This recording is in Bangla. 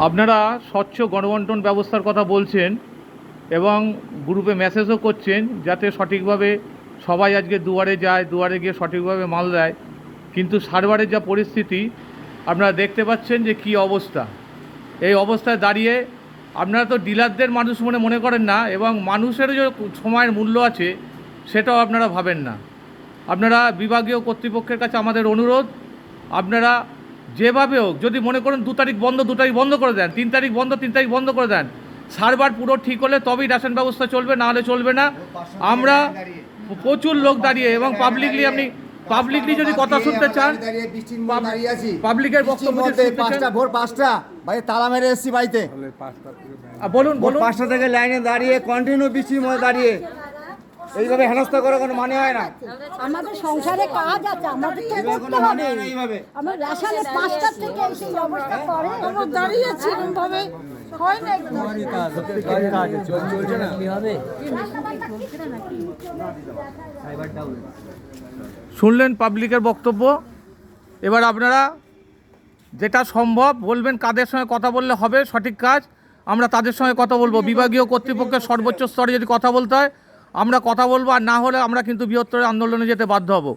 আপনারা স্বচ্ছ গণবন্টন ব্যবস্থার কথা বলছেন এবং গ্রুপে মেসেজও করছেন যাতে সঠিকভাবে সবাই আজকে দুয়ারে যায়, দুয়ারে গিয়ে সঠিকভাবে মাল দেয়, কিন্তু সার্ভারের যা পরিস্থিতি আপনারা দেখতে পাচ্ছেন যে কি অবস্থা। এই অবস্থায় দাঁড়িয়ে আপনারা তো ডিলারদের মানুষ মনে করেন না এবং মানুষের যে সময়ের মূল্য আছে সেটাও আপনারা ভাবেন না। আপনারা বিভাগীয় কর্তৃপক্ষের কাছে আমাদের অনুরোধ, আপনারা যেভাবে হোক যদি মনে করেন 2 তারিখ বন্ধ 2 তারিখ বন্ধ করে দেন, 3 তারিখ বন্ধ 3 তারিখ বন্ধ করে দেন, সার্ভার পুরো ঠিক হলে তবেই রেশন ব্যবস্থা চলবে, না হলে চলবে না। আমরা প্রচুর লোক দাঁড়িয়ে এবং পাবলিকলি যদি কথা শুনতে চান, পাবলিকের বক্তব্য ভোর 5টা ভাই তালা মেরে এসেছি বাড়িতে। বলুন 5টা থেকে লাইনে দাঁড়িয়ে কন্টিনিউ বৃষ্টির মধ্যে দাঁড়িয়ে এইভাবে হেনস্থা করে কোনো মানে হয় না। আমাদের সংসারে কাজ আছে, আমাদের তো করতে হবে। আমরা রেশনে 5টা থেকে এসে অবস্থা করে আমরা দাঁড়িয়েছি এরকম ভাবে হয় না। চলছে না শুনলেন পাবলিকের বক্তব্য। এবার আপনারা যেটা সম্ভব বলবেন, কাদের সঙ্গে কথা বললে হবে সঠিক কাজ, আমরা তাদের সঙ্গে কথা বলবো। বিভাগীয় কর্তৃপক্ষের সর্বোচ্চ স্তরে যদি কথা বলতে হয় আমরা কথা বলবো, আর না হলে আমরা কিন্তু বৃহত্তর আন্দোলনে যেতে বাধ্য হব।